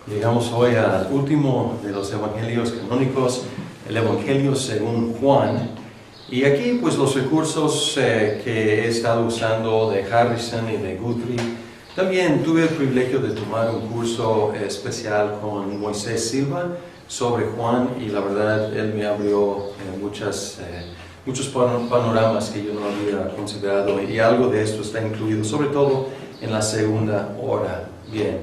Llegamos hoy al último de los evangelios canónicos, el Evangelio según Juan. Y aquí pues los recursos que he estado usando de Harrison y de Guthrie. También tuve el privilegio de tomar un curso especial con Moisés Silva sobre Juan y la verdad él me abrió muchos panoramas que yo no había considerado y algo de esto está incluido, sobre todo en la segunda hora. Bien,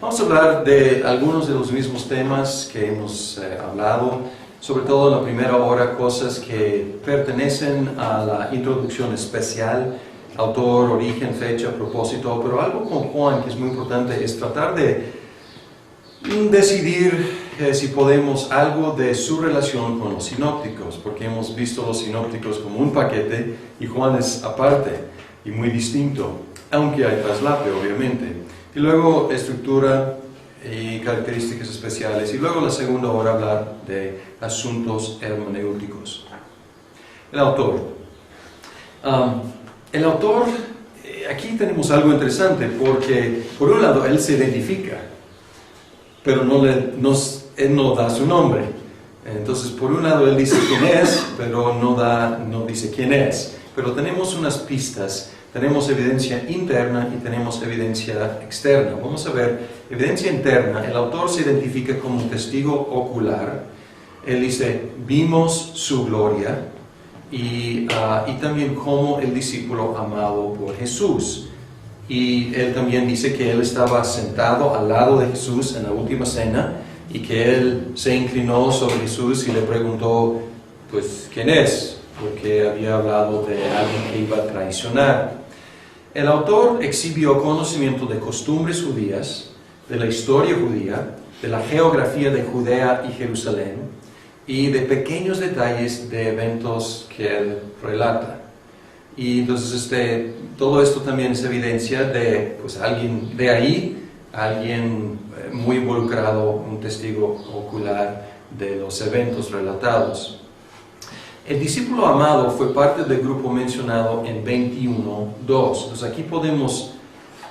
vamos a hablar de algunos de los mismos temas que hemos hablado, sobre todo en la primera hora, cosas que pertenecen a la introducción especial, autor, origen, fecha, propósito, pero algo con Juan que es muy importante es tratar de decidir si podemos algo de su relación con los sinópticos, porque hemos visto los sinópticos como un paquete y Juan es aparte y muy distinto, aunque hay traslape obviamente. Y luego estructura y características especiales, y luego la segunda hora hablar de asuntos hermenéuticos. El autor. Aquí tenemos algo interesante, porque por un lado él se identifica, pero él no da su nombre. Entonces por un lado él dice quién es, pero no dice quién es. Pero tenemos unas pistas. Tenemos evidencia interna y tenemos evidencia externa. Vamos a ver, evidencia interna, el autor se identifica como testigo ocular. Él dice, vimos su gloria, y también como el discípulo amado por Jesús. Y él también dice que él estaba sentado al lado de Jesús en la última cena, y que él se inclinó sobre Jesús y le preguntó, pues, ¿quién es? Porque había hablado de alguien que iba a traicionar. El autor exhibió conocimiento de costumbres judías, de la historia judía, de la geografía de Judea y Jerusalén, y de pequeños detalles de eventos que él relata. Y entonces todo esto también es evidencia de alguien de ahí, alguien muy involucrado, un testigo ocular de los eventos relatados. El discípulo amado fue parte del grupo mencionado en 21:2. Entonces aquí podemos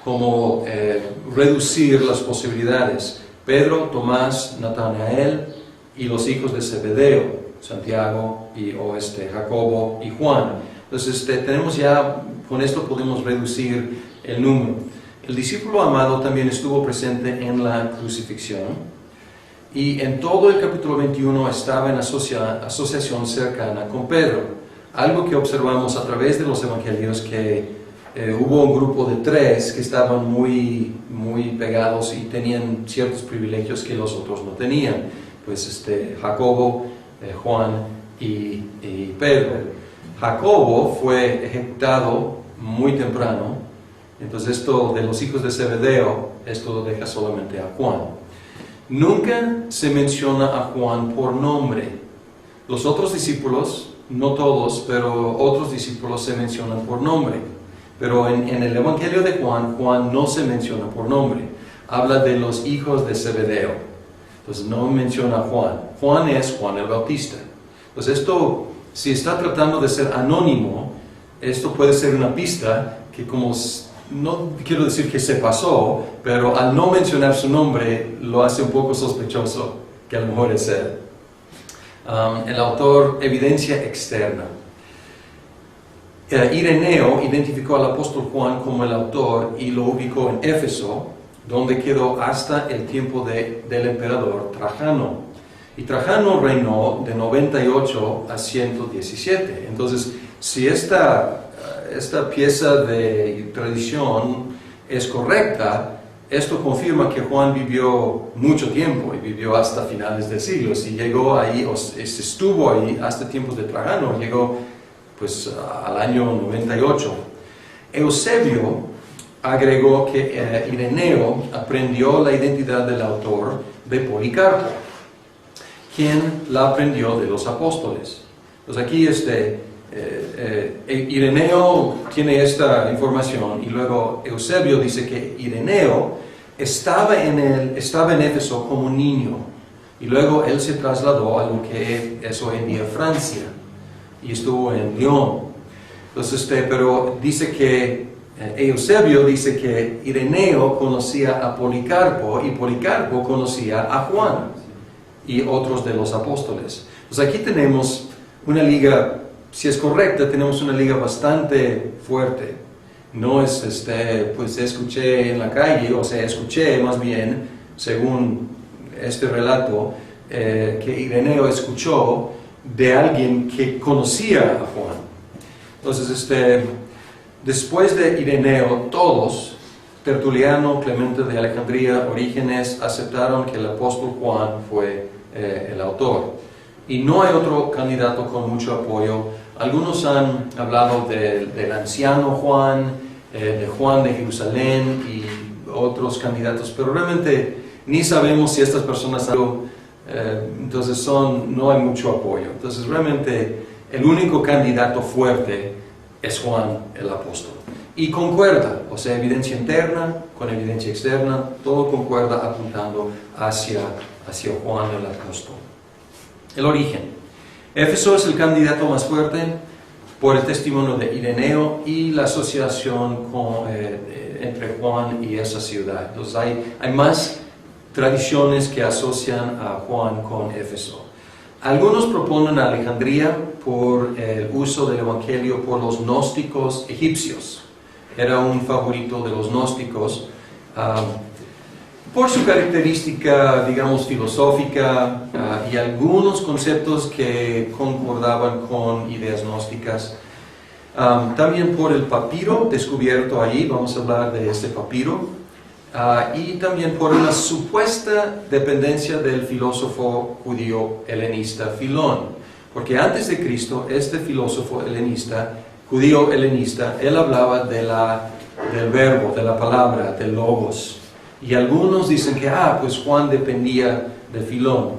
como reducir las posibilidades. Pedro, Tomás, Natanael y los hijos de Zebedeo, Santiago y Jacobo y Juan. Entonces tenemos ya, con esto podemos reducir el número. El discípulo amado también estuvo presente en la crucifixión. Y en todo el capítulo 21 estaba en asociación cercana con Pedro. Algo que observamos a través de los evangelios, que hubo un grupo de 3 que estaban muy pegados y tenían ciertos privilegios que los otros no tenían. Pues Jacobo, Juan y Pedro. Jacobo fue ejecutado muy temprano. Entonces esto de los hijos de Zebedeo, esto lo deja solamente a Juan. Nunca se menciona a Juan por nombre. Los otros discípulos, no todos, pero otros discípulos se mencionan por nombre. Pero en el Evangelio de Juan, Juan no se menciona por nombre. Habla de los hijos de Zebedeo. Entonces no menciona a Juan. Juan es Juan el Bautista. Entonces esto, si está tratando de ser anónimo, esto puede ser una pista que no quiero decir que se pasó, pero al no mencionar su nombre lo hace un poco sospechoso que a lo mejor es él. El autor, evidencia externa. Ireneo identificó al apóstol Juan como el autor y lo ubicó en Éfeso, donde quedó hasta el tiempo del emperador Trajano. Y Trajano reinó de 98 a 117. Entonces, si esta pieza de tradición es correcta, esto confirma que Juan vivió mucho tiempo y vivió hasta finales del siglo. Si llegó ahí, estuvo ahí hasta tiempos de Trajano, llegó pues al año 98. Eusebio agregó que Ireneo aprendió la identidad del autor de Policarpo, quien la aprendió de los apóstoles. Pues aquí Ireneo tiene esta información y luego Eusebio dice que Ireneo estaba en Éfeso como niño y luego él se trasladó a lo que es hoy en día Francia y estuvo en Lyon. Entonces, pero dice que Eusebio dice que Ireneo conocía a Policarpo y Policarpo conocía a Juan y otros de los apóstoles. Pues aquí tenemos una liga, si es correcta, tenemos una liga bastante fuerte. No es, pues escuché en la calle, o sea, escuché más bien, según este relato, que Ireneo escuchó de alguien que conocía a Juan. Entonces, después de Ireneo, todos, Tertuliano, Clemente de Alejandría, Orígenes, aceptaron que el apóstol Juan fue el autor. Y no hay otro candidato con mucho apoyo. Algunos han hablado del anciano Juan, de Juan de Jerusalén y otros candidatos, pero realmente ni sabemos si estas personas entonces no hay mucho apoyo. Entonces realmente el único candidato fuerte es Juan el apóstol. Y concuerda, o sea, evidencia interna con evidencia externa, todo concuerda apuntando hacia Juan el apóstol. El origen. Éfeso es el candidato más fuerte por el testimonio de Ireneo y la asociación entre Juan y esa ciudad. Entonces hay más tradiciones que asocian a Juan con Éfeso. Algunos proponen a Alejandría por el uso del Evangelio por los gnósticos egipcios. Era un favorito de los gnósticos por su característica, digamos, filosófica y algunos conceptos que concordaban con ideas gnósticas. También por el papiro descubierto allí, vamos a hablar de este papiro, y también por una supuesta dependencia del filósofo judío helenista Filón, porque antes de Cristo este filósofo helenista, judío helenista, él hablaba del verbo, de la palabra, del logos. Y algunos dicen que, pues Juan dependía de Filón.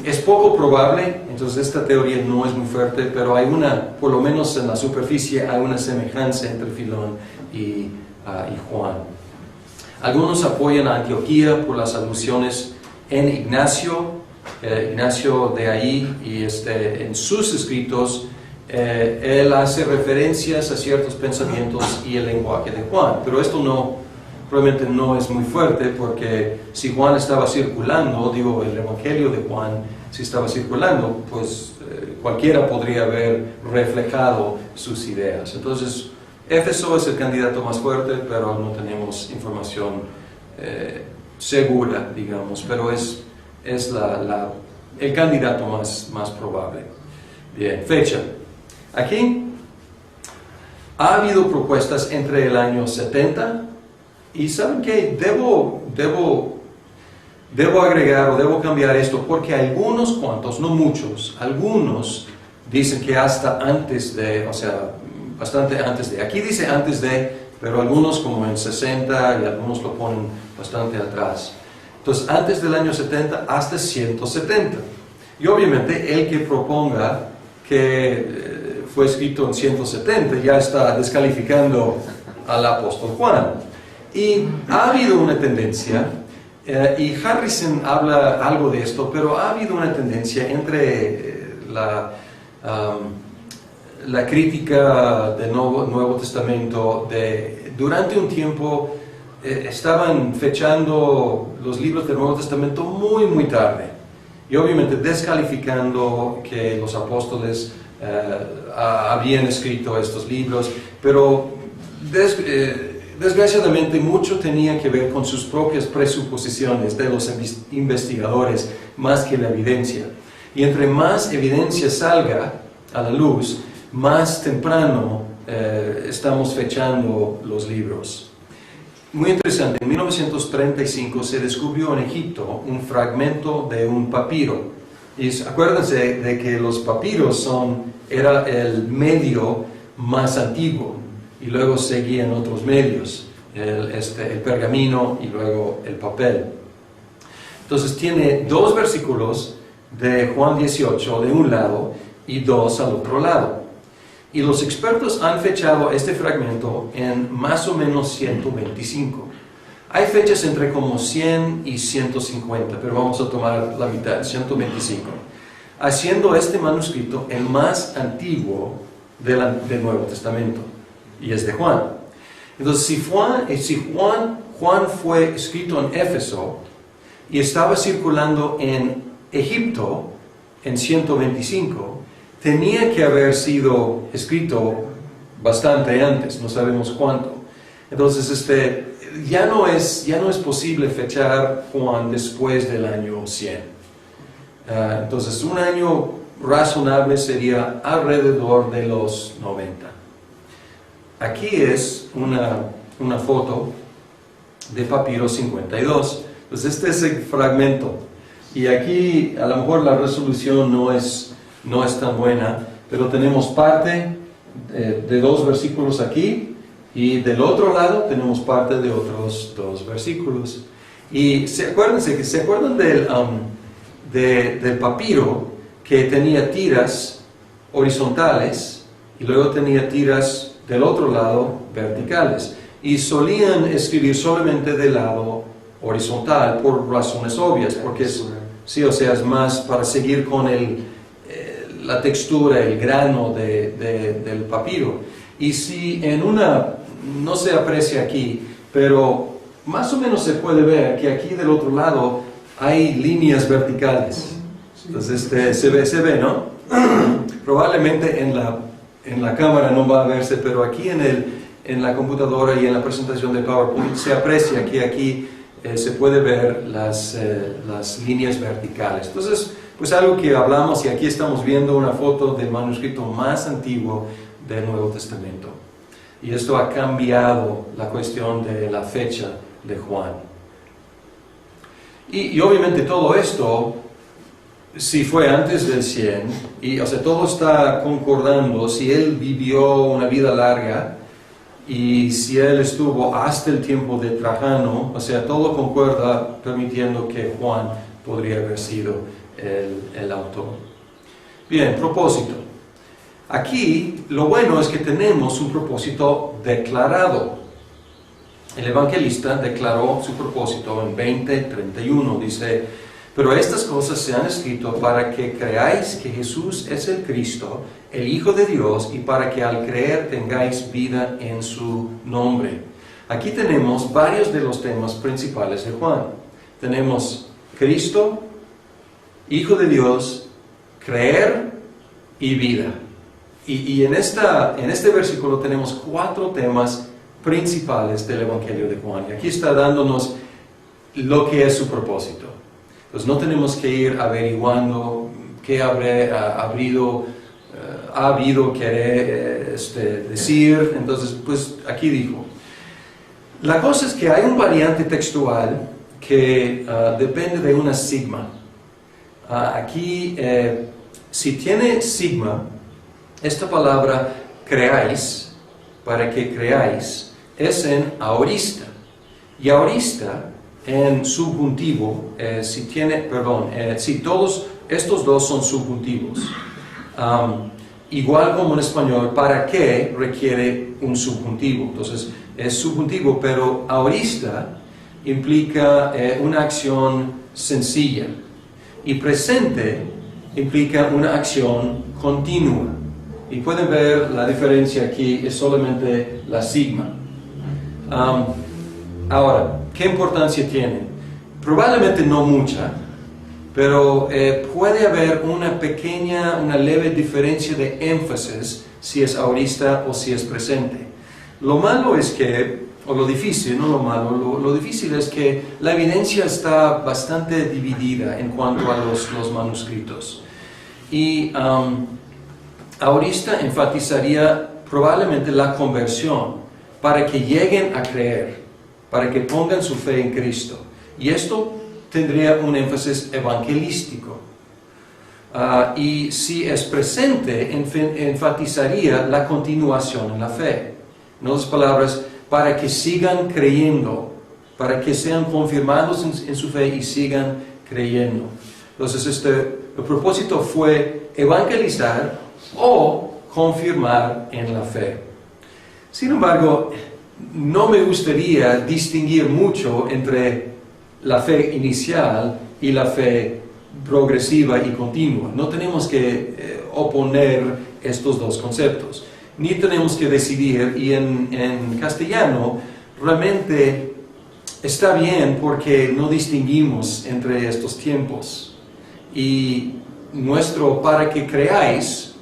Es poco probable, entonces esta teoría no es muy fuerte, pero hay por lo menos en la superficie, hay una semejanza entre Filón y Juan. Algunos apoyan a Antioquía por las alusiones en Ignacio de ahí, y en sus escritos, él hace referencias a ciertos pensamientos y el lenguaje de Juan, pero esto probablemente no es muy fuerte, porque si Juan estaba circulando, el Evangelio de Juan, si estaba circulando, pues cualquiera podría haber reflejado sus ideas. Entonces, Éfeso es el candidato más fuerte, pero no tenemos información segura, digamos, pero es el candidato más probable. Bien, fecha. Aquí ha habido propuestas entre el año 70 y ¿saben qué? Debo agregar o debo cambiar esto, porque algunos cuantos, no muchos, algunos dicen que hasta antes de, o sea, bastante antes de. Aquí dice antes de, pero algunos como en 60 y algunos lo ponen bastante atrás. Entonces, antes del año 70 hasta 170. Y obviamente el que proponga que fue escrito en 170 ya está descalificando al apóstol Juan. Y ha habido una tendencia, y Harrison habla algo de esto, pero ha habido una tendencia entre la crítica del Nuevo Testamento. Durante un tiempo estaban fechando los libros del Nuevo Testamento muy, muy tarde. Y obviamente descalificando que los apóstoles habían escrito estos libros, pero desgraciadamente mucho tenía que ver con sus propias presuposiciones de los investigadores más que la evidencia. Y entre más evidencia salga a la luz, más temprano estamos fechando los libros. Muy interesante, en 1935 se descubrió en Egipto un fragmento de un papiro. Y acuérdense de que los papiros era el medio más antiguo, y luego seguían otros medios, el pergamino y luego el papel. Entonces tiene 2 versículos de Juan 18 de un lado y 2 al otro lado. Y los expertos han fechado este fragmento en más o menos 125. Hay fechas entre como 100 y 150, pero vamos a tomar la mitad, 125. Haciendo este manuscrito el más antiguo del Nuevo Testamento, y es de Juan. Entonces, si Juan fue escrito en Éfeso y estaba circulando en Egipto en 125, tenía que haber sido escrito bastante antes, no sabemos cuánto. Entonces, ya no es posible fechar Juan después del año 100. Entonces, un año razonable sería alrededor de los 90. Aquí es una foto de Papiro 52. Entonces, este es el fragmento. Y aquí, a lo mejor la resolución no es tan buena, pero tenemos parte de 2 versículos aquí, y del otro lado tenemos parte de otros 2 versículos. Y ¿se acuerdan del papiro que tenía tiras horizontales y luego tenía tiras del otro lado verticales? Y solían escribir solamente del lado horizontal por razones obvias, porque es más para seguir con la textura, el grano del papiro. Y si no se aprecia aquí, pero más o menos se puede ver que aquí del otro lado hay líneas verticales. Entonces se ve, ¿no? Probablemente en la cámara no va a verse, pero aquí en la computadora y en la presentación de PowerPoint se aprecia que aquí se puede ver las líneas verticales. Entonces, pues algo que hablamos, y aquí estamos viendo una foto del manuscrito más antiguo del Nuevo Testamento. Y esto ha cambiado la cuestión de la fecha de Juan. Y obviamente todo esto, si fue antes del 100, todo está concordando, si él vivió una vida larga, y si él estuvo hasta el tiempo de Trajano, todo concuerda permitiendo que Juan podría haber sido el autor. Bien, propósito. Aquí lo bueno es que tenemos un propósito declarado. El evangelista declaró su propósito en 20:31, dice: pero estas cosas se han escrito para que creáis que Jesús es el Cristo, el Hijo de Dios, y para que al creer tengáis vida en su nombre. Aquí tenemos varios de los temas principales de Juan. Tenemos Cristo, Hijo de Dios, creer y vida. Y en este versículo tenemos 4 temas principales del Evangelio de Juan. Y aquí está dándonos lo que es su propósito. Entonces no tenemos que ir averiguando qué ha habido querer decir. Entonces, pues aquí dijo. La cosa es que hay un variante textual que depende de una sigma. Aquí, si tiene sigma, esta palabra creáis, para que creáis, es aorista. Y aorista en subjuntivo, si todos estos dos son subjuntivos, igual como en español, para qué requiere un subjuntivo. Entonces es subjuntivo, pero aorista implica una acción sencilla, y presente implica una acción continua. Y pueden ver la diferencia aquí, es solamente la sigma. Ahora, ¿qué importancia tiene? Probablemente no mucha, pero puede haber una leve diferencia de énfasis si es aorista o si es presente. Lo malo es que, o lo difícil, no lo malo, lo difícil es que la evidencia está bastante dividida en cuanto a los manuscritos. Y aorista enfatizaría probablemente la conversión, para que lleguen a creer, para que pongan su fe en Cristo. Y esto tendría un énfasis evangelístico. Y si es presente, enfatizaría la continuación en la fe. En otras palabras, para que sigan creyendo, para que sean confirmados en su fe y sigan creyendo. Entonces, el propósito fue evangelizar o confirmar en la fe. Sin embargo, no me gustaría distinguir mucho entre la fe inicial y la fe progresiva y continua. No tenemos que oponer estos dos conceptos. ni tenemos que decidir, y en castellano realmente está bien porque no distinguimos entre estos tiempos. Y nuestro para que creáis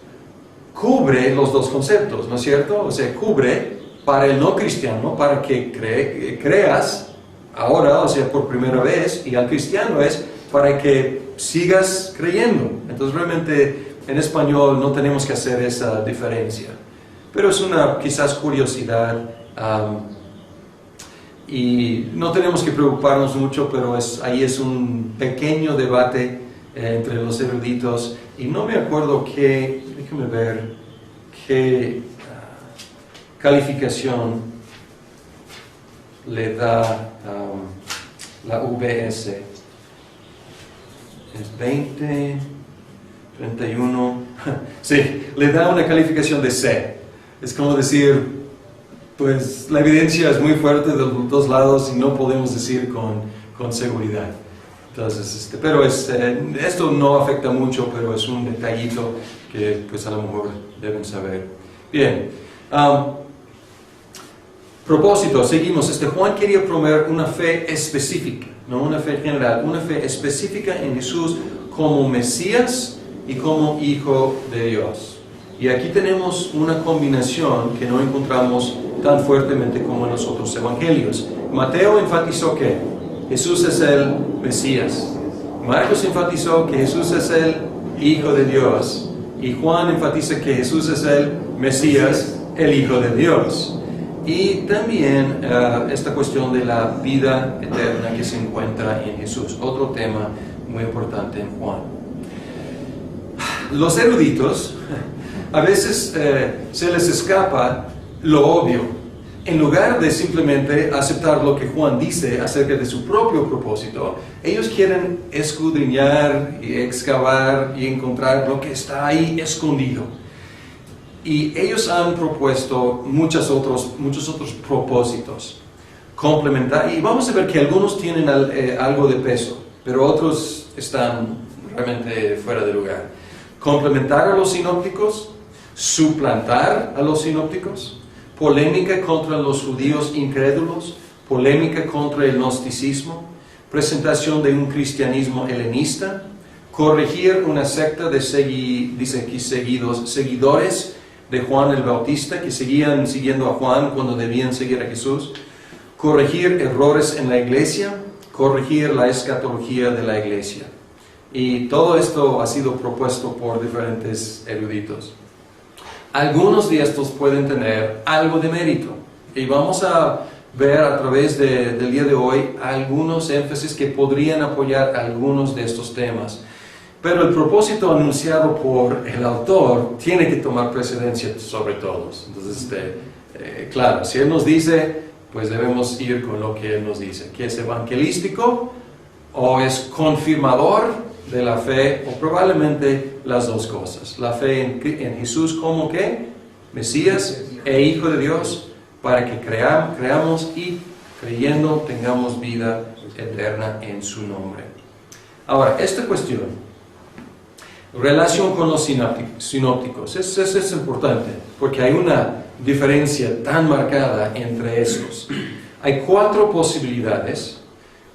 cubre los dos conceptos, ¿no es cierto? O sea, cubre para el no cristiano, para que creas ahora, o sea, por primera vez, y al cristiano es para que sigas creyendo. Entonces realmente en español no tenemos que hacer esa diferencia. Pero es una quizás curiosidad, y no tenemos que preocuparnos mucho, pero ahí es un pequeño debate entre los eruditos, y no me acuerdo déjame ver qué calificación le da la UBS. Es 20, 31, sí, le da una calificación de C. Es como decir, pues la evidencia es muy fuerte de los dos lados y no podemos decir con seguridad. Entonces, pero esto no afecta mucho, pero es un detallito que pues a lo mejor deben saber. Bien, propósito, seguimos. Juan quería promover una fe específica, no una fe general, una fe específica en Jesús como Mesías y como Hijo de Dios. Y aquí tenemos una combinación que no encontramos tan fuertemente como en los otros evangelios. Mateo enfatizó que Jesús es el Mesías. Marcos enfatizó que Jesús es el Hijo de Dios. Y Juan enfatiza que Jesús es el Mesías, el Hijo de Dios. Y también esta cuestión de la vida eterna que se encuentra en Jesús. Otro tema muy importante en Juan. Los eruditos a veces se les escapa lo obvio. En lugar de simplemente aceptar lo que Juan dice acerca de su propio propósito, ellos quieren escudriñar y excavar y encontrar lo que está ahí escondido. Y ellos han propuesto muchos otros propósitos. Complementar, y vamos a ver que algunos tienen algo de peso, pero otros están realmente fuera de lugar. Complementar a los sinópticos, suplantar a los sinópticos, polémica contra los judíos incrédulos, polémica contra el gnosticismo, presentación de un cristianismo helenista, corregir una secta de seguidores de Juan el Bautista que seguían siguiendo a Juan cuando debían seguir a Jesús, corregir errores en la iglesia, corregir la escatología de la iglesia. Y todo esto ha sido propuesto por diferentes eruditos. Algunos de estos pueden tener algo de mérito, y vamos a ver a través del día de hoy algunos énfasis que podrían apoyar algunos de estos temas. Pero el propósito anunciado por el autor tiene que tomar precedencia sobre todos. Entonces, claro, si él nos dice, pues debemos ir con lo que él nos dice, que es evangelístico o es confirmador de la fe, o probablemente las dos cosas. La fe en Jesús como que Mesías e Hijo de Dios, para que creamos y creyendo tengamos vida eterna en su nombre. Ahora, esta cuestión, relación con los sinópticos, eso es importante, porque hay una diferencia tan marcada entre estos. Hay 4 posibilidades: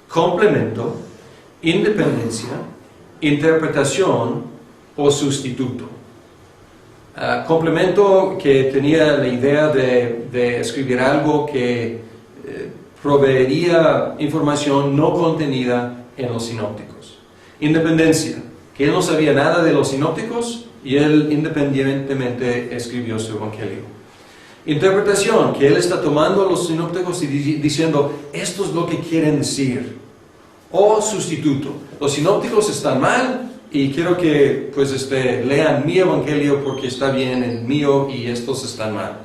complemento, independencia, interpretación o sustituto. Complemento, que tenía la idea de escribir algo que proveería información no contenida en los sinópticos. Independencia, que él no sabía nada de los sinópticos y él independientemente escribió su evangelio. Interpretación, que él está tomando a los sinópticos y diciendo, esto es lo que quieren decir. O sustituto, los sinópticos están mal y quiero que pues lean mi evangelio porque está bien el mío y estos están mal.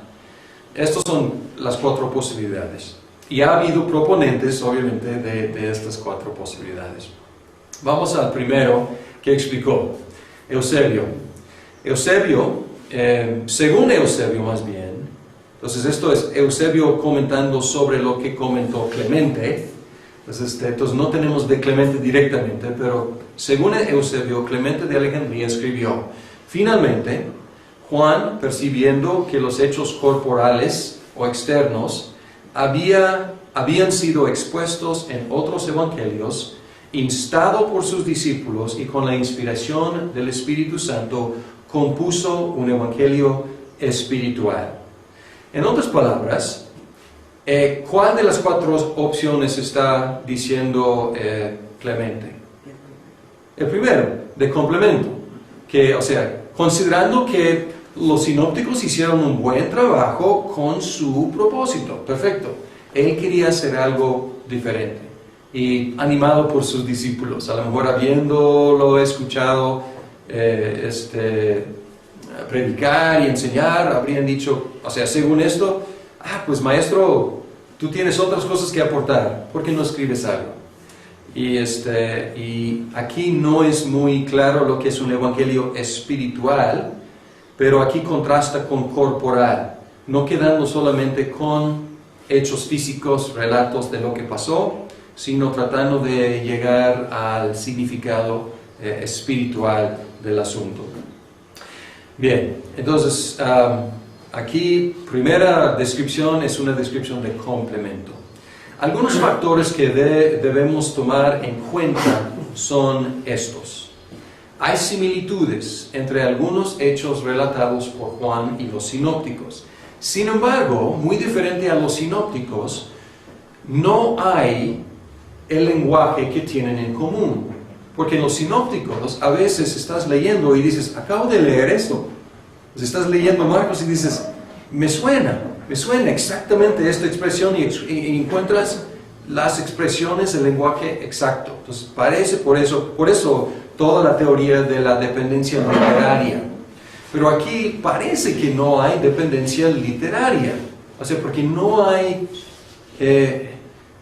Estas son las 4 posibilidades. Y ha habido proponentes, obviamente, de estas 4 posibilidades. Vamos al primero que explicó Eusebio. Según Eusebio más bien, entonces esto es Eusebio comentando sobre lo que comentó Clemente. Entonces no tenemos de Clemente directamente, pero según Eusebio, Clemente de Alejandría escribió: finalmente, Juan, percibiendo que los hechos corporales o externos habían sido expuestos en otros evangelios, instado por sus discípulos y con la inspiración del Espíritu Santo, compuso un evangelio espiritual. En otras palabras, ¿cuál de las 4 opciones está diciendo Clemente? El primero, de complemento, o sea, considerando que los sinópticos hicieron un buen trabajo con su propósito, perfecto. Él quería hacer algo diferente y animado por sus discípulos, a lo mejor habiéndolo escuchado predicar y enseñar, habrían dicho, o sea, según esto, pues maestro, tú tienes otras cosas que aportar, ¿por qué no escribes algo? Y aquí no es muy claro lo que es un evangelio espiritual, pero aquí contrasta con corporal, no quedando solamente con hechos físicos, relatos de lo que pasó, sino tratando de llegar al significado espiritual del asunto. Bien, entonces aquí primera descripción es una descripción de complemento. Algunos factores que debemos tomar en cuenta son estos. Hay similitudes entre algunos hechos relatados por Juan y los sinópticos. Sin embargo, muy diferente a los sinópticos, no hay el lenguaje que tienen en común. Porque en los sinópticos a veces estás leyendo y dices, acabo de leer esto. Pues estás leyendo Marcos y dices, me suena exactamente esta expresión y encuentras las expresiones, el lenguaje exacto. Entonces parece por eso toda la teoría de la dependencia literaria. Pero aquí parece que no hay dependencia literaria. O sea, porque no hay,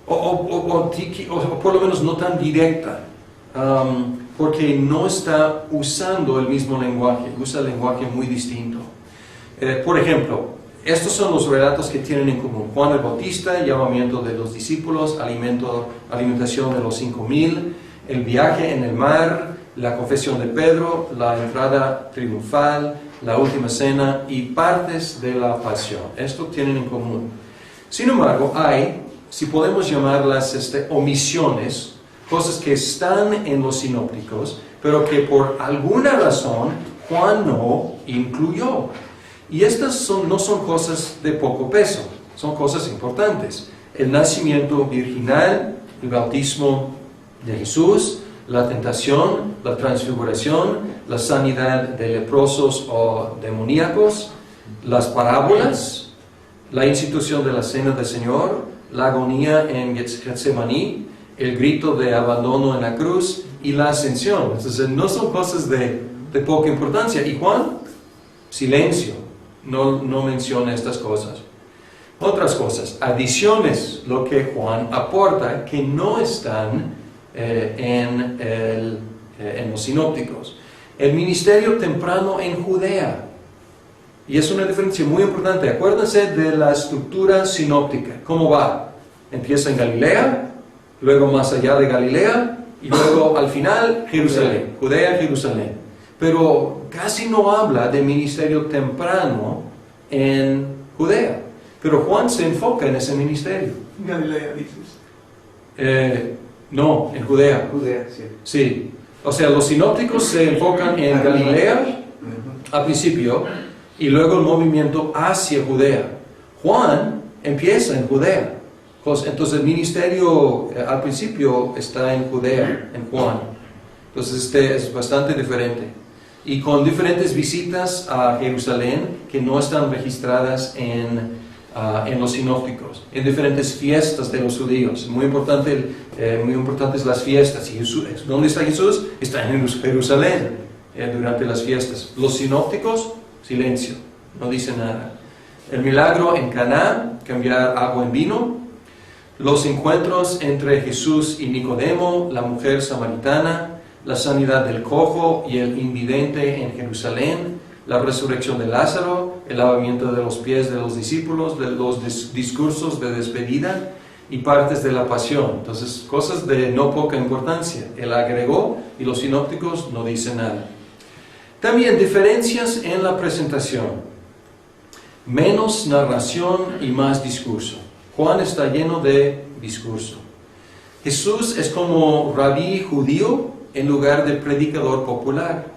o por lo menos no tan directa. Porque no está usando el mismo lenguaje, usa el lenguaje muy distinto. Por ejemplo, estos son los relatos que tienen en común. Juan el Bautista, llamamiento de los discípulos, alimentación de los 5,000, el viaje en el mar, la confesión de Pedro, la entrada triunfal, la última cena y partes de la pasión. Esto tienen en común. Sin embargo, hay, si podemos llamarlas omisiones, cosas que están en los sinópticos, pero que por alguna razón Juan no incluyó. Y estas no son cosas de poco peso, son cosas importantes. El nacimiento virginal, el bautismo de Jesús, la tentación, la transfiguración, la sanidad de leprosos o demoníacos, las parábolas, la institución de la cena del Señor, la agonía en Getsemaní, el grito de abandono en la cruz y la ascensión. Entonces no son cosas de poca importancia. Y Juan, silencio, no menciona estas cosas. Otras cosas, adiciones, lo que Juan aporta que no están en los sinópticos. El ministerio temprano en Judea. Y es una diferencia muy importante. Acuérdense de la estructura sinóptica. ¿Cómo va? Empieza en Galilea, luego más allá de Galilea, y luego al final Jerusalén, Judea, Jerusalén. Pero casi no habla de ministerio temprano en Judea. Pero Juan se enfoca en ese ministerio. Galilea, dices. No, en Judea. Judea, sí. Sí. O sea, los sinópticos se enfocan en Galilea al principio y luego el movimiento hacia Judea. Juan empieza en Judea. Entonces el ministerio al principio está en Judea, en Juan. Entonces es bastante diferente. Y con diferentes visitas a Jerusalén que no están registradas en los sinópticos, en diferentes fiestas de los judíos. Muy importantes las fiestas. ¿Y Jesús, dónde está Jesús? Está en Jerusalén durante las fiestas. Los sinópticos, silencio, no dice nada. El milagro en Caná, cambiar agua en vino. Los encuentros entre Jesús y Nicodemo, la mujer samaritana, la sanidad del cojo y el invidente en Jerusalén, la resurrección de Lázaro, el lavamiento de los pies de los discípulos, de los discursos de despedida y partes de la pasión. Entonces, cosas de no poca importancia. Él agregó y los sinópticos no dicen nada. También diferencias en la presentación. Menos narración y más discurso. Juan está lleno de discurso. Jesús es como rabí judío en lugar de predicador popular.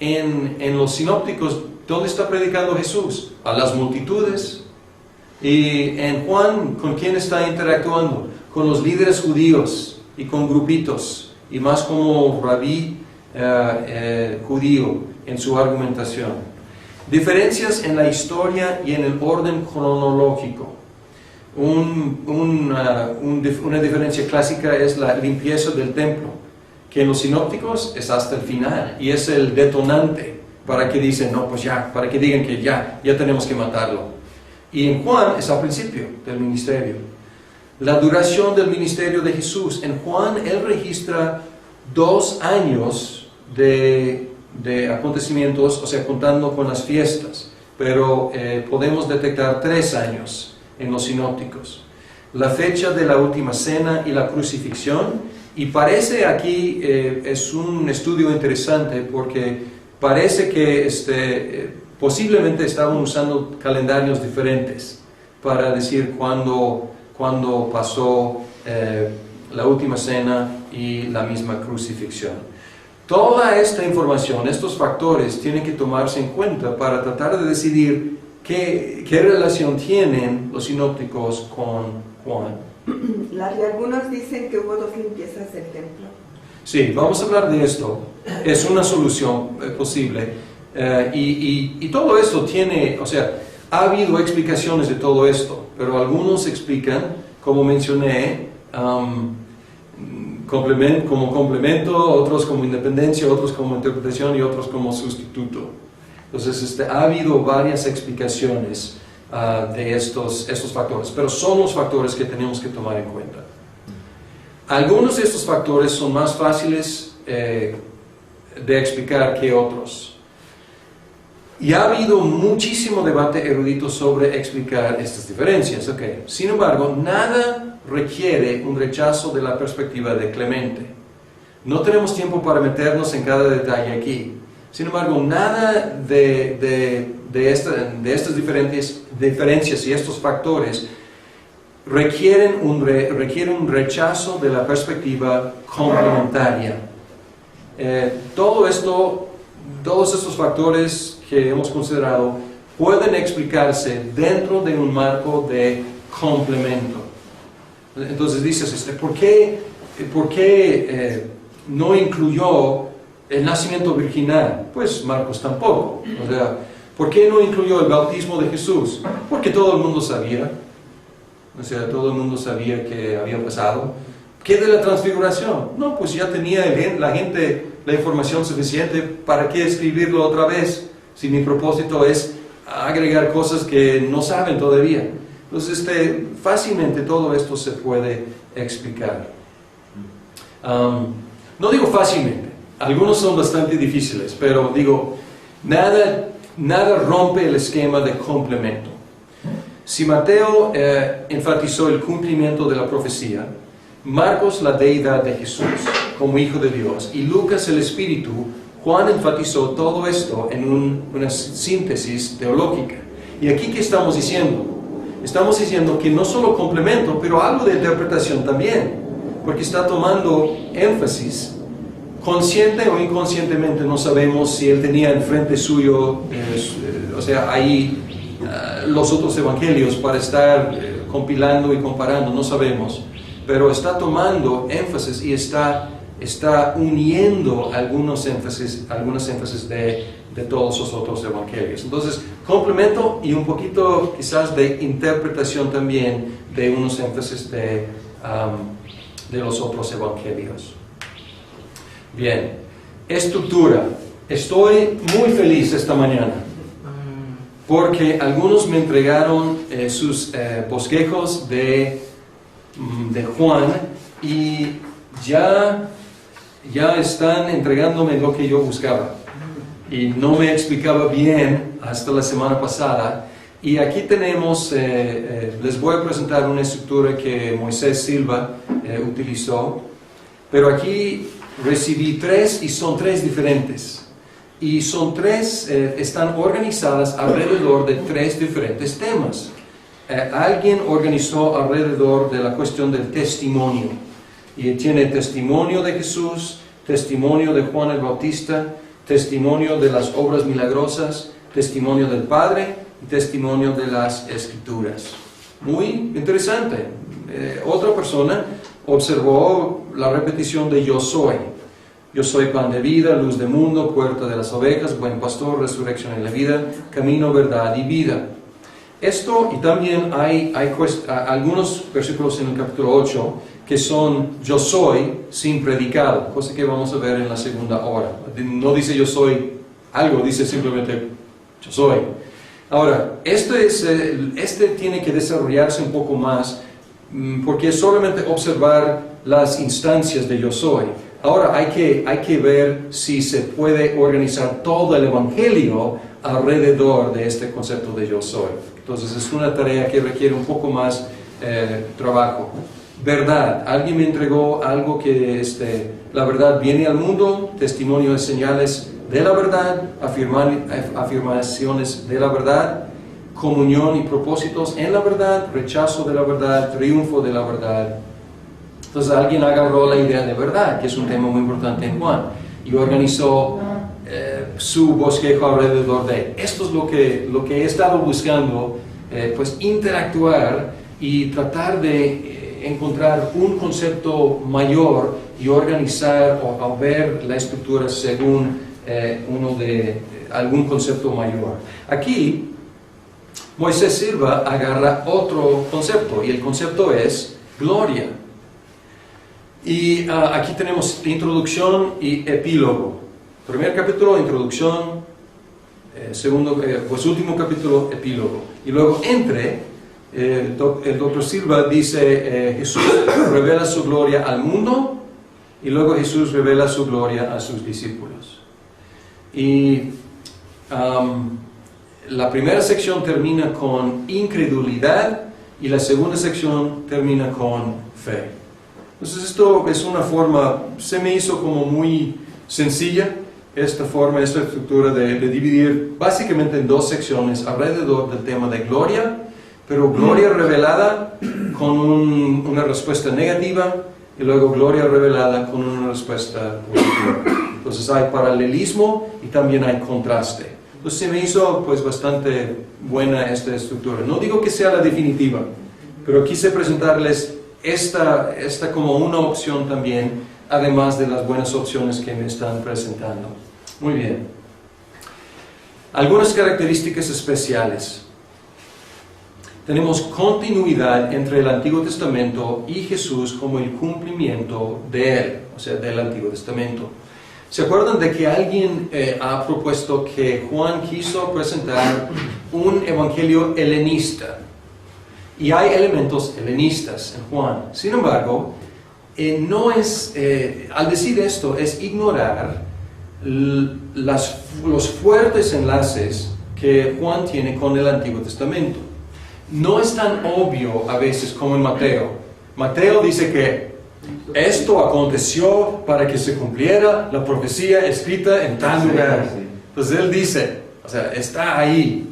En los sinópticos, ¿dónde está predicando Jesús? A las multitudes. Y en Juan, ¿con quién está interactuando? Con los líderes judíos y con grupitos. Y más como rabí judío en su argumentación. Diferencias en la historia y en el orden cronológico. Una diferencia clásica es la limpieza del templo, que en los sinópticos es hasta el final y es el detonante para que dicen, no, pues ya, para que digan que ya tenemos que matarlo. Y en Juan es al principio del ministerio. La duración del ministerio de Jesús. En Juan él registra 2 años de acontecimientos, o sea, contando con las fiestas, pero podemos detectar 3 años en los sinópticos. La fecha de la última cena y la crucifixión, y parece aquí, es un estudio interesante porque parece que posiblemente estaban usando calendarios diferentes para decir cuándo pasó la última cena y la misma crucifixión. Toda esta información, estos factores, tienen que tomarse en cuenta para tratar de decidir qué relación tienen los sinópticos con Juan. Larry, algunos dicen que hubo 2 limpiezas del templo. Sí, vamos a hablar de esto. Es una solución posible. Y todo esto tiene, o sea, ha habido explicaciones de todo esto, pero algunos explican, como mencioné, como complemento, otros como independencia, otros como interpretación y otros como sustituto. Entonces, ha habido varias explicaciones de estos factores, pero son los factores que tenemos que tomar en cuenta. Algunos de estos factores son más fáciles de explicar que otros. Y ha habido muchísimo debate erudito sobre explicar estas diferencias. Okay. Sin embargo, nada requiere un rechazo de la perspectiva de Clemente. No tenemos tiempo para meternos en cada detalle aquí. Sin embargo, nada de estas diferencias y estos factores requieren un rechazo de la perspectiva complementaria. Todos estos factores que hemos considerado pueden explicarse dentro de un marco de complemento. Entonces dices, ¿por qué no incluyó el nacimiento virginal? Pues Marcos tampoco. O sea, ¿por qué no incluyó el bautismo de Jesús? Porque todo el mundo sabía. O sea, todo el mundo sabía que había pasado. ¿Qué de la transfiguración? No, pues ya tenía la gente la información suficiente. ¿Para qué escribirlo otra vez? Si mi propósito es agregar cosas que no saben todavía. Entonces, fácilmente todo esto se puede explicar. No digo fácilmente, algunos son bastante difíciles, pero digo, nada rompe el esquema de complemento. Si Mateo enfatizó el cumplimiento de la profecía, Marcos la deidad de Jesús como Hijo de Dios y Lucas el Espíritu, Juan enfatizó todo esto en una síntesis teológica. ¿Y aquí qué estamos diciendo? Estamos diciendo que no solo complemento, pero algo de interpretación también, porque está tomando énfasis, consciente o inconscientemente, no sabemos si él tenía enfrente suyo, o sea, ahí los otros evangelios para estar compilando y comparando, no sabemos, pero está tomando énfasis y está uniendo algunos énfasis de todos los otros evangelios. Entonces, complemento y un poquito quizás de interpretación también de unos énfasis de los otros evangelios. Bien, estructura. Estoy muy feliz esta mañana porque algunos me entregaron sus bosquejos de Juan y ya están entregándome lo que yo buscaba y no me explicaba bien hasta la semana pasada. Y aquí tenemos, les voy a presentar una estructura que Moisés Silva utilizó, pero aquí recibí 3 y son 3 diferentes. y son tres, están organizadas alrededor de tres diferentes temas. Alguien organizó alrededor de la cuestión del testimonio, y tiene testimonio de Jesús, testimonio de Juan el Bautista, testimonio de las obras milagrosas, testimonio del Padre y testimonio de las Escrituras. Muy interesante. Otra persona observó la repetición de yo soy. Yo soy pan de vida, luz del mundo, puerta de las ovejas, buen pastor, resurrección en la vida, camino, verdad y vida. Esto, y también hay algunos versículos en el capítulo 8 que son yo soy sin predicado, cosa que vamos a ver en la segunda hora. No dice yo soy algo, dice simplemente yo soy. Ahora, este tiene que desarrollarse un poco más porque es solamente observar las instancias de yo soy. Ahora hay que ver si se puede organizar todo el Evangelio alrededor de este concepto de yo soy. Entonces es una tarea que requiere un poco más trabajo. Verdad. Alguien me entregó algo que la verdad viene al mundo, testimonio de señales de la verdad, afirmaciones de la verdad, comunión y propósitos en la verdad, rechazo de la verdad, triunfo de la verdad. Entonces alguien agarró la idea de verdad, que es un tema muy importante en Juan, y organizó su bosquejo alrededor de esto. Es lo que he estado buscando, pues interactuar y tratar de encontrar un concepto mayor y organizar o ver la estructura según algún concepto mayor. Aquí Moisés Silva agarra otro concepto, y el concepto es gloria. Y aquí tenemos introducción y epílogo. Primer capítulo, introducción. Pues último capítulo, epílogo. Y luego el doctor Silva dice, Jesús revela su gloria al mundo, y luego Jesús revela su gloria a sus discípulos. Y la primera sección termina con incredulidad, y la segunda sección termina con fe. Entonces esto es una forma, se me hizo como muy sencilla, esta estructura de dividir básicamente en dos secciones alrededor del tema de gloria, pero gloria revelada con una respuesta negativa, y luego gloria revelada con una respuesta positiva. Entonces hay paralelismo y también hay contraste. Entonces se me hizo pues bastante buena esta estructura. No digo que sea la definitiva, pero quise presentarles esta como una opción también, además de las buenas opciones que me están presentando. Muy bien. Algunas características especiales. Tenemos continuidad entre el Antiguo Testamento y Jesús como el cumplimiento de él, o sea, del Antiguo Testamento. ¿Se acuerdan de que alguien ha propuesto que Juan quiso presentar un evangelio helenista? Y hay elementos helenistas en Juan. Sin embargo, al decir esto es ignorar los fuertes enlaces que Juan tiene con el Antiguo Testamento. No es tan obvio a veces como en Mateo. Mateo dice que esto aconteció para que se cumpliera la profecía escrita en tal lugar. Entonces él dice, o sea, está ahí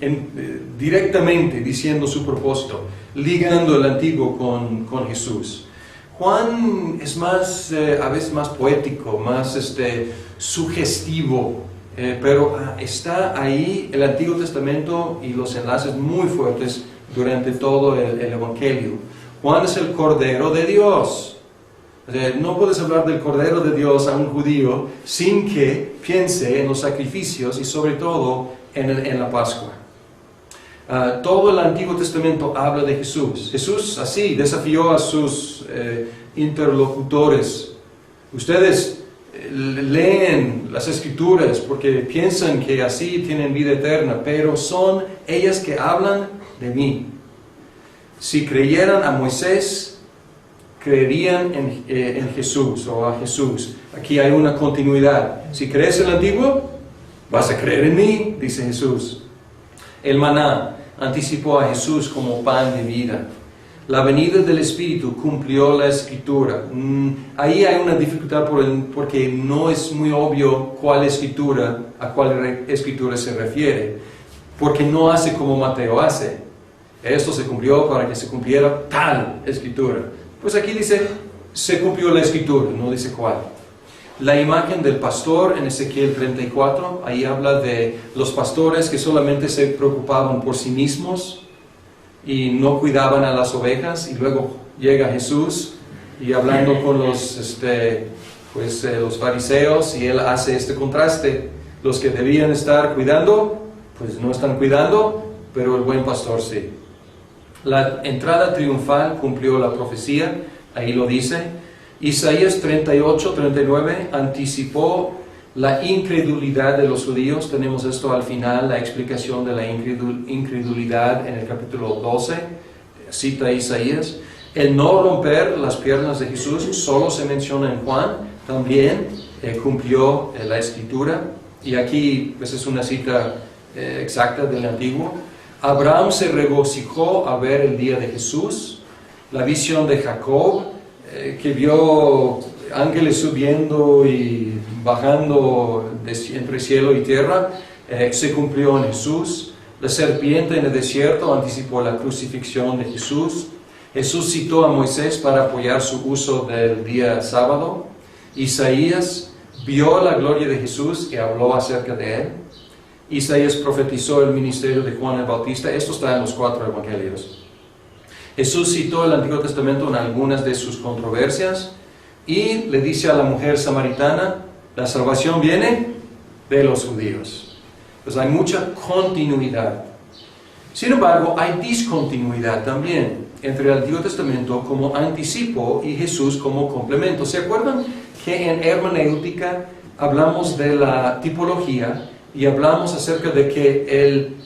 directamente diciendo su propósito, ligando el Antiguo con Jesús. Juan es a veces más poético, más sugestivo, pero está ahí el Antiguo Testamento y los enlaces muy fuertes durante todo el Evangelio. Juan es el Cordero de Dios. O sea, no puedes hablar del Cordero de Dios a un judío sin que piense en los sacrificios y sobre todo en la Pascua. Todo el Antiguo Testamento habla de Jesús. Jesús así desafió a sus interlocutores. Ustedes leen las Escrituras porque piensan que así tienen vida eterna, pero son ellas que hablan de mí. Si creyeran a Moisés, creerían en Jesús o a Jesús. Aquí hay una continuidad. Si crees en el Antiguo, vas a creer en mí, dice Jesús. El maná anticipó a Jesús como pan de vida. La venida del Espíritu cumplió la Escritura. Ahí hay una dificultad porque no es muy obvio a cuál Escritura se refiere, porque no hace como Mateo hace. Esto se cumplió para que se cumpliera tal Escritura. Pues aquí dice, se cumplió la Escritura, no dice cuál. La imagen del pastor en Ezequiel 34, ahí habla de los pastores que solamente se preocupaban por sí mismos y no cuidaban a las ovejas, y luego llega Jesús y hablando con los fariseos, y él hace este contraste. Los que debían estar cuidando, pues no están cuidando, pero el buen pastor sí. La entrada triunfal cumplió la profecía, ahí lo dice. Isaías 38, 39 anticipó la incredulidad de los judíos. Tenemos esto al final, la explicación de la incredulidad en el capítulo 12, cita Isaías. El no romper las piernas de Jesús solo se menciona en Juan, también cumplió la Escritura, y aquí pues es una cita exacta del Antiguo. Abraham se regocijó a ver el día de Jesús. La visión de Jacob, que vio ángeles subiendo y bajando entre cielo y tierra, se cumplió en Jesús. La serpiente en el desierto anticipó la crucifixión de Jesús. Jesús citó a Moisés para apoyar su uso del día sábado. Isaías vio la gloria de Jesús y habló acerca de él. Isaías profetizó el ministerio de Juan el Bautista. Esto está en los 4 evangelios. Jesús citó el Antiguo Testamento en algunas de sus controversias y le dice a la mujer samaritana, la salvación viene de los judíos. Pues hay mucha continuidad. Sin embargo, hay discontinuidad también entre el Antiguo Testamento como anticipo y Jesús como complemento. ¿Se acuerdan que en hermenéutica hablamos de la tipología y hablamos acerca de que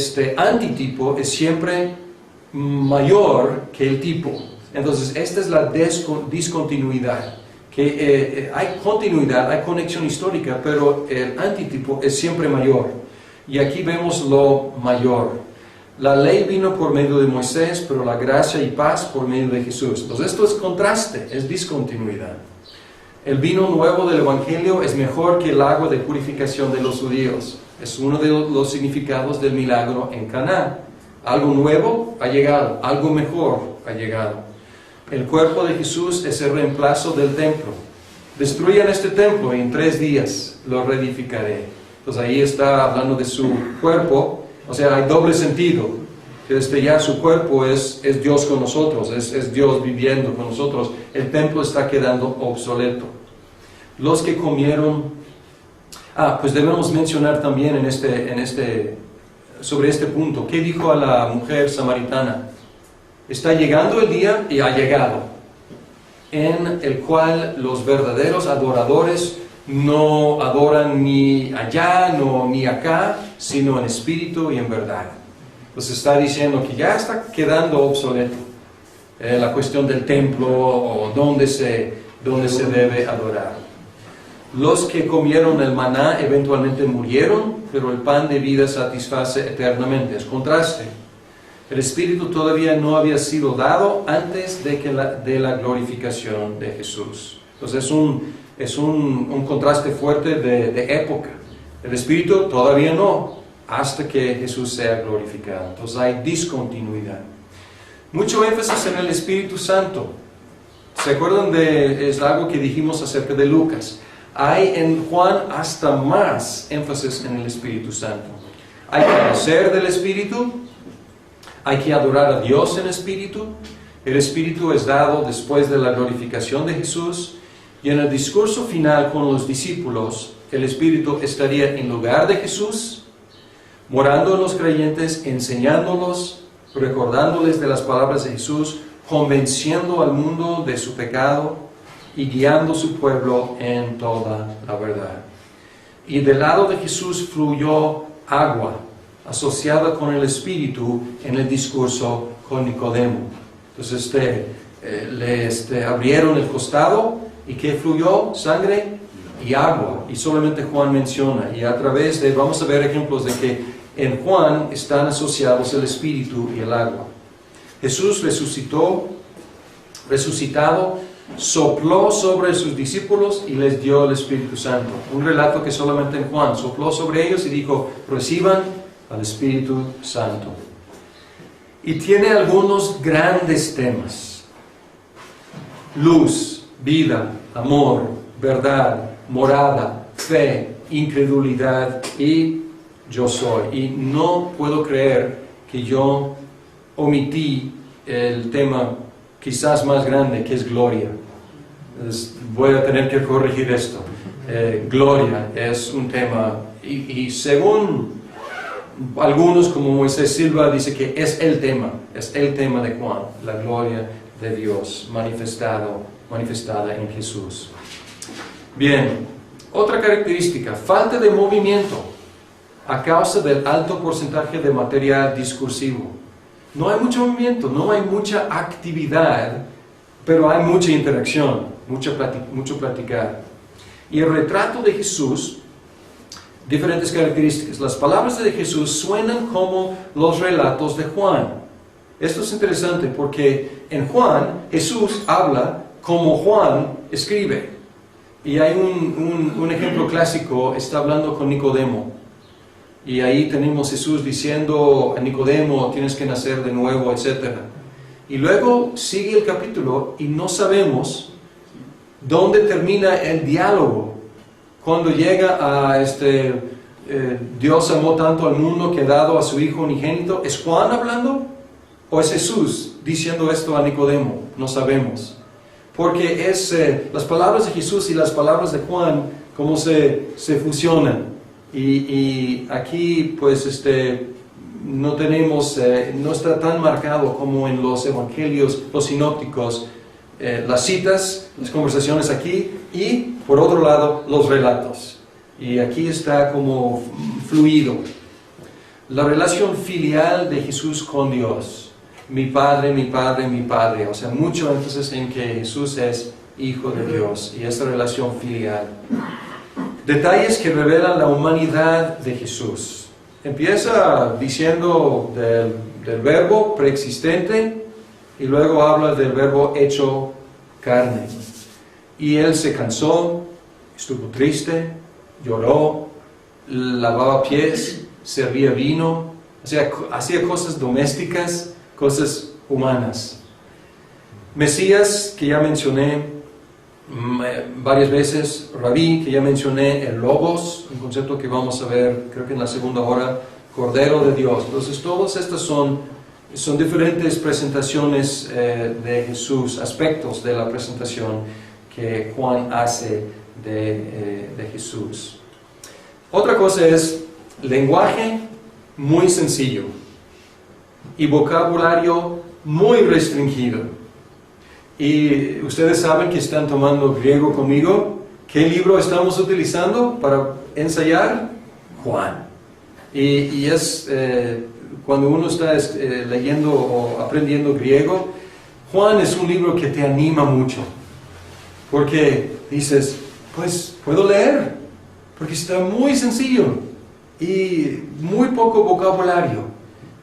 el antitipo es siempre mayor que el tipo? Entonces esta es la discontinuidad, que hay continuidad, hay conexión histórica, pero el antitipo es siempre mayor, y aquí vemos lo mayor. La ley vino por medio de Moisés, pero la gracia y paz por medio de Jesús. Entonces esto es contraste, es discontinuidad. El vino nuevo del Evangelio es mejor que el agua de purificación de los judíos. Es uno de los significados del milagro en Caná. Algo nuevo ha llegado, algo mejor ha llegado. El cuerpo de Jesús es el reemplazo del templo. Destruyan este templo y en 3 días lo reedificaré. Entonces ahí está hablando de su cuerpo, o sea, hay doble sentido. Ya su cuerpo es Dios con nosotros, es Dios viviendo con nosotros. El templo está quedando obsoleto. Los que comieron... pues debemos mencionar también sobre este punto, ¿qué dijo a la mujer samaritana? Está llegando el día, y ha llegado, en el cual los verdaderos adoradores no adoran ni allá, ni acá, sino en espíritu y en verdad. Pues está diciendo que ya está quedando obsoleto la cuestión del templo o dónde se debe adorar. Los que comieron el maná eventualmente murieron, pero el pan de vida satisface eternamente. Es contraste. El Espíritu todavía no había sido dado antes de la glorificación de Jesús. Entonces es un contraste fuerte de época. El Espíritu todavía no, hasta que Jesús sea glorificado. Entonces hay discontinuidad. Mucho énfasis en el Espíritu Santo. ¿Se acuerdan es algo que dijimos acerca de Lucas? Hay en Juan hasta más énfasis en el Espíritu Santo. Hay que conocer del Espíritu, hay que adorar a Dios en espíritu. El Espíritu es dado después de la glorificación de Jesús, y en el discurso final con los discípulos, el Espíritu estaría en lugar de Jesús, morando en los creyentes, enseñándolos, recordándoles de las palabras de Jesús, convenciendo al mundo de su pecado y guiando su pueblo en toda la verdad. Y del lado de Jesús fluyó agua, asociada con el Espíritu en el discurso con Nicodemo. Entonces le abrieron el costado, y ¿qué fluyó? Sangre y agua. Y solamente Juan menciona, y a través vamos a ver ejemplos de que en Juan están asociados el Espíritu y el agua. Jesús resucitado, sopló sobre sus discípulos y les dio el Espíritu Santo. Un relato que solamente en Juan sopló sobre ellos y dijo, reciban al Espíritu Santo. Y tiene algunos grandes temas: luz, vida, amor, verdad, morada, fe, incredulidad y yo soy. Y no puedo creer que yo omití el tema quizás más grande, que es gloria. Voy a tener que corregir esto. Gloria es un tema, y según algunos, como Moisés Silva, dice que es el tema de Juan, la gloria de Dios manifestada en Jesús. Bien, otra característica, falta de movimiento a causa del alto porcentaje de material discursivo. No hay mucho movimiento, no hay mucha actividad, pero hay mucha interacción, mucho platicar. Y el retrato de Jesús, diferentes características. Las palabras de Jesús suenan como los relatos de Juan. Esto es interesante porque en Juan, Jesús habla como Juan escribe. Y hay un ejemplo clásico, está hablando con Nicodemo. Y ahí tenemos Jesús diciendo a Nicodemo, tienes que nacer de nuevo, etc. Y luego sigue el capítulo y no sabemos dónde termina el diálogo. Cuando llega a Dios amó tanto al mundo que ha dado a su Hijo unigénito, ¿es Juan hablando? ¿O es Jesús diciendo esto a Nicodemo? No sabemos. Porque es las palabras de Jesús y las palabras de Juan como se fusionan. Y aquí pues no tenemos, no está tan marcado como en los evangelios, los sinópticos, las citas, las conversaciones aquí, y por otro lado los relatos. Y aquí está como fluido. La relación filial de Jesús con Dios. Mi Padre, mi Padre, mi Padre. O sea, mucho énfasis en que Jesús es Hijo de Dios y esta relación filial. Detalles que revelan la humanidad de Jesús. Empieza diciendo del verbo preexistente y luego habla del verbo hecho carne. Y Él se cansó, estuvo triste, lloró, lavaba pies, servía vino, o sea, hacía cosas domésticas, cosas humanas. Mesías, que ya mencioné varias veces, Rabí, que ya mencioné, el Logos, un concepto que vamos a ver, creo que en la segunda hora, Cordero de Dios. Entonces, todas estas son diferentes presentaciones de Jesús, aspectos de la presentación que Juan hace de Jesús. Otra cosa es lenguaje muy sencillo y vocabulario muy restringido. Y ustedes saben que están tomando griego conmigo. ¿Qué libro estamos utilizando para ensayar? Juan. Y es cuando uno está leyendo o aprendiendo griego, Juan es un libro que te anima mucho. Porque dices, pues puedo leer, porque está muy sencillo y muy poco vocabulario.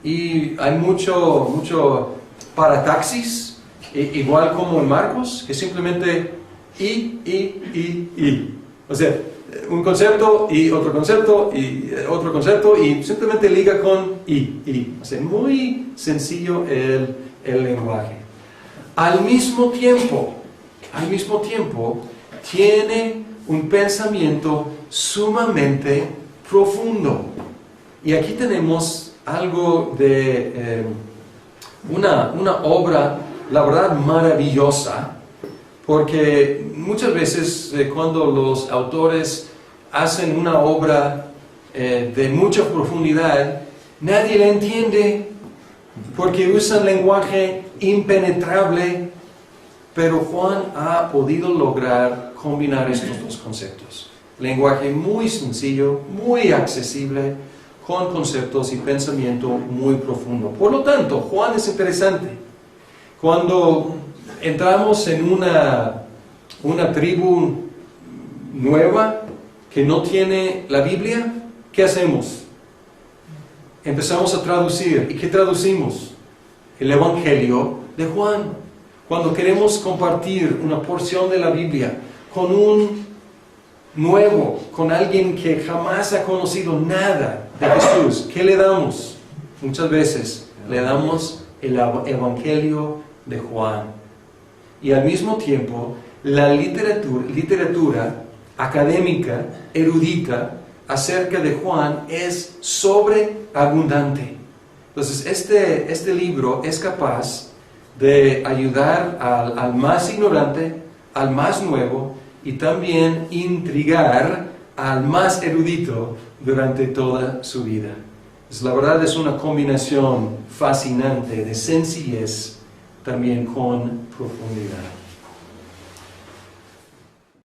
Y hay mucho parataxis. Igual como en Marcos, que simplemente y. O sea, un concepto y otro concepto y otro concepto y simplemente liga con y. O sea, muy sencillo el lenguaje. Al mismo tiempo, tiene un pensamiento sumamente profundo. Y aquí tenemos algo de una obra, la verdad, maravillosa, porque muchas veces cuando los autores hacen una obra de mucha profundidad, nadie la entiende porque usan lenguaje impenetrable, pero Juan ha podido lograr combinar estos dos conceptos. Lenguaje muy sencillo, muy accesible, con conceptos y pensamiento muy profundo. Por lo tanto, Juan es interesante. Cuando entramos en una tribu nueva que no tiene la Biblia, ¿qué hacemos? Empezamos a traducir. ¿Y qué traducimos? el Evangelio de Juan. Cuando queremos compartir una porción de la Biblia con un nuevo, con alguien que jamás ha conocido nada de Jesús, ¿qué le damos? Muchas veces le damos el Evangelio de Juan. Y al mismo tiempo, la literatura académica, erudita, acerca de Juan es sobreabundante. Entonces, este libro es capaz de ayudar al más ignorante, al más nuevo, y también intrigar al más erudito durante toda su vida. La verdad es una combinación fascinante de sencillez también con profundidad.